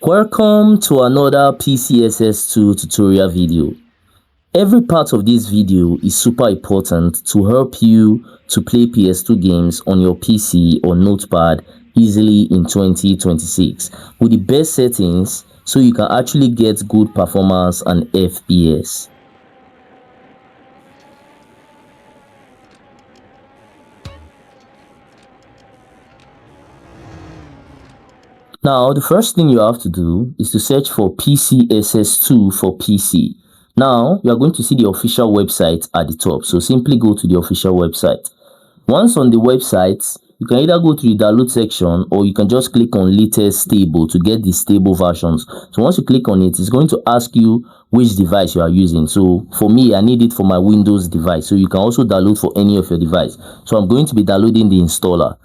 Welcome to another PCSX2 tutorial video. Every part of this video is super important to help you to play PS2 games on your PC or notepad easily in 2026 with the best settings so you can actually get good performance and FPS. Now, the first thing you have to do is to search for PCSX2 for PC. Now, you are going to see the official website at the top. So simply go to the official website. Once on the website, you can either go to the download section or you can just click on latest stable to get the stable versions. So once you click on it, it's going to ask you which device you are using. So for me, I need it for my Windows device. So you can also download for any of your device. So I'm going to be downloading the installer.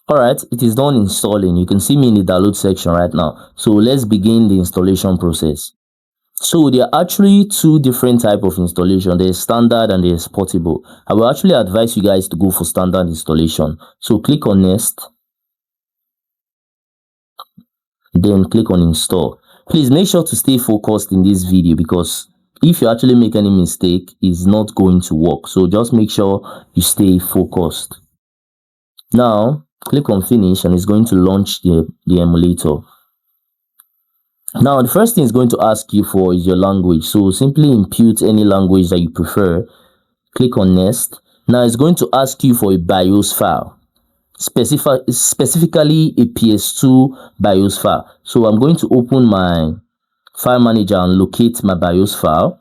Alright, it is done installing. You can see me in the download section right now. So let's begin the installation process. So there are actually two different types of installation. There is standard and there is portable. I will actually advise you guys to go for standard installation. So click on next. Then click on install. Please make sure to stay focused in this video because if you actually make any mistake, it's not going to work. So just make sure you stay focused. Now, click on finish and it's going to launch the emulator. Now, the first thing it's going to ask you for is your language. So simply input any language that you prefer. Click on next. Now, it's going to ask you for a BIOS file, specifically a PS2 BIOS file. So I'm going to open my file manager and locate my BIOS file.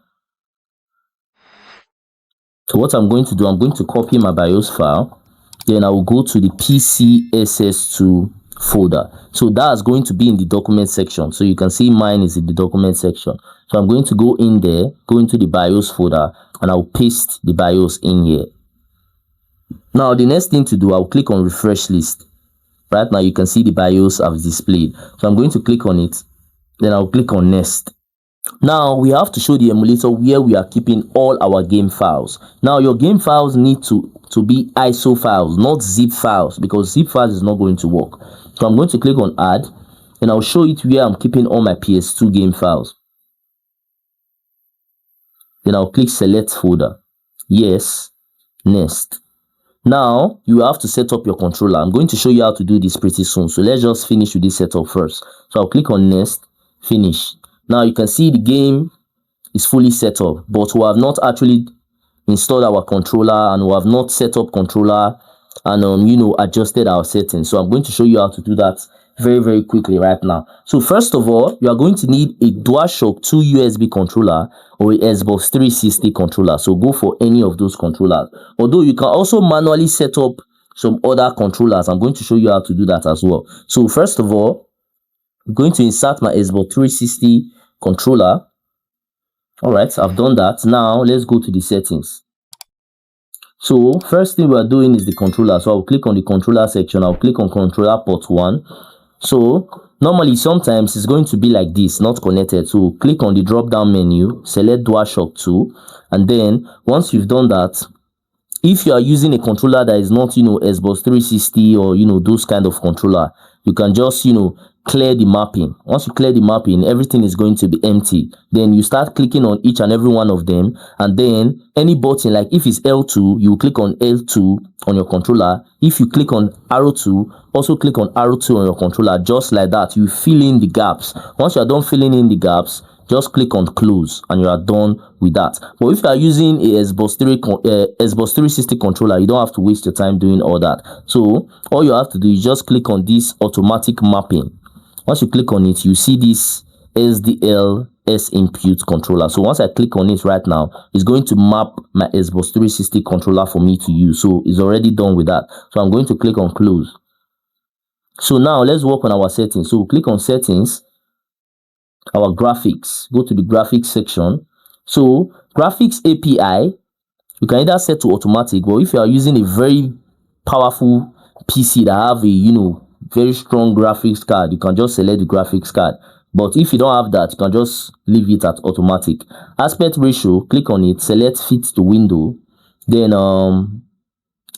So what I'm going to do, I'm going to copy my BIOS file. Then I will go to the PCSX2 folder. So that's going to be in the document section. So you can see mine is in the document section. So I'm going to go in there, go into the BIOS folder, and I'll paste the BIOS in here. Now the next thing to do, I'll click on refresh list. Right now you can see the BIOS I've displayed. So I'm going to click on it. Then I'll click on next. Now we have to show the emulator where we are keeping all our game files. Now your game files need to be ISO files, not zip files, because zip files is not going to work. So I'm going to click on add and I'll show it where I'm keeping all my PS2 game files. Then I'll click select folder. Yes, next. Now you have to set up your controller. I'm going to show you how to do this pretty soon. So let's just finish with this setup first. So I'll click on next, finish. Now you can see the game is fully set up, but we have not actually installed our controller and we have not set up controller and adjusted our settings. So I'm going to show you how to do that very quickly right now. So first of all, you are going to need a DualShock 2 USB controller or a Xbox 360 controller. So go for any of those controllers. Although you can also manually set up some other controllers. I'm going to show you how to do that as well. So first of all, I'm going to insert my Xbox 360 controller. Alright, I've done that. Now let's go to the settings. So first thing we are doing is the controller. So I'll click on the controller section. I'll click on controller port 1. So normally sometimes it's going to be like this, not connected. So click on the drop down menu, select DualShock 2, and then once you've done that, if you are using a controller that is not Xbox 360 or those kind of controller, you can just clear the mapping. Once you clear the mapping, everything is going to be empty. Then you start clicking on each and every one of them, and then any button, like if it's L2, you click on L2 on your controller. If you click on arrow 2, also click on arrow 2 on your controller. Just like that, you fill in the gaps. Once you are done filling in the gaps, just click on close and you are done with that. But if you are using a Xbox 360 controller, you don't have to waste your time doing all that. So all you have to do is just click on this automatic mapping. Once you click on it, you see this SDL S input controller. So once I click on it right now, it's going to map my Xbox 360 controller for me to use. So it's already done with that. So I'm going to click on close. So now let's work on our settings. So click on settings, our graphics, go to the graphics section. So graphics API, you can either set to automatic, but if you are using a very powerful PC that have a very strong graphics card, you can just select the graphics card. But if you don't have that, you can just leave it at automatic. Aspect ratio, click on it, select fit to window. Then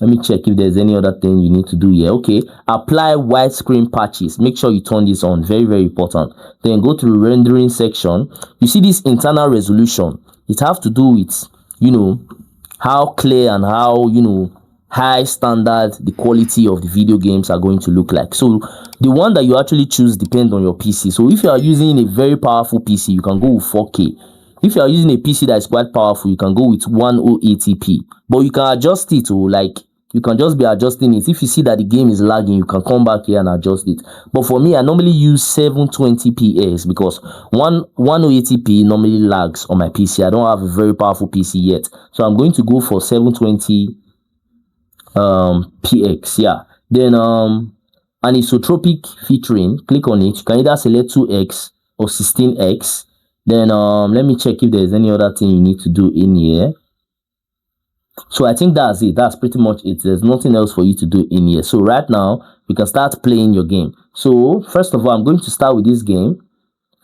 Let me check if there's any other thing you need to do here. Okay, apply widescreen patches. Make sure you turn this on. Very, very important. Then go to the rendering section. You see this internal resolution. It have to do with, how clear and how, high standard the quality of the video games are going to look like. So the one that you actually choose depends on your PC. So if you are using a very powerful PC, you can go with 4K. If you are using a PC that is quite powerful, you can go with 1080p. But you can adjust it to, like, you can just be adjusting it. If you see that the game is lagging, you can come back here and adjust it. But for me, I normally use 720p because 1080p normally lags on my PC. I don't have a very powerful PC yet. So I'm going to go for 720 px. Yeah. Then anisotropic featuring, click on it. You can either select 2x or 16x. Then let me check if there's any other thing you need to do in here. So I think that's it. That's pretty much it. There's nothing else for you to do in here. So right now you can start playing your game. So first of all, I'm going to start with this game.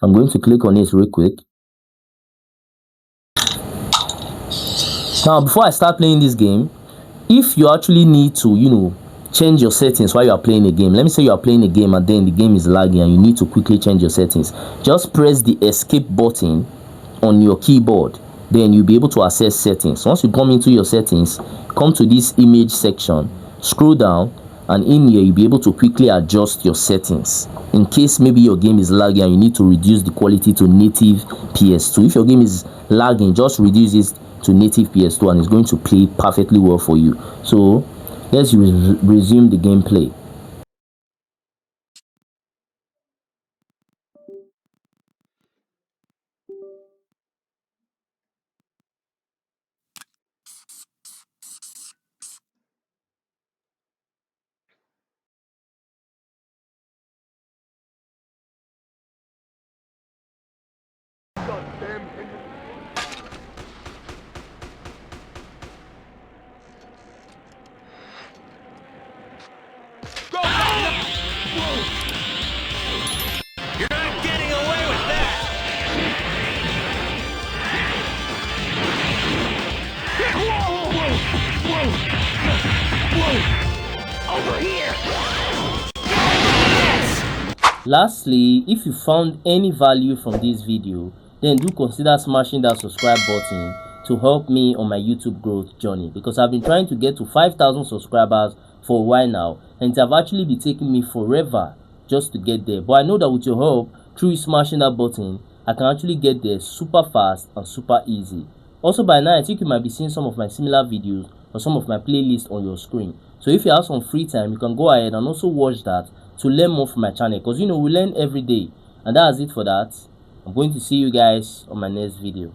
I'm going to click on it real quick. Now before I start playing this game, if you actually need to change your settings while you are playing a game, let me say you are playing a game and then the game is lagging and you need to quickly change your settings, just press the escape button on your keyboard. Then you'll be able to access settings. Once you come into your settings, come to this image section, scroll down, and in here you'll be able to quickly adjust your settings in case maybe your game is lagging and you need to reduce the quality to native PS2. If your game is lagging, just reduce it to native PS2 and it's going to play perfectly well for you. So let's resume the gameplay. You're not getting away with that! Whoa! Over here! Lastly, if you found any value from this video, then do consider smashing that subscribe button to help me on my YouTube growth journey, because I've been trying to get to 5,000 subscribers for a while now and it have actually been taking me forever just to get there. But I know that with your help, through smashing that button, I can actually get there super fast and super easy. Also, by now I think you might be seeing some of my similar videos or some of my playlists on your screen. So if you have some free time, you can go ahead and also watch that to learn more from my channel, because we learn every day. And that's it for that. I'm going to see you guys on my next video.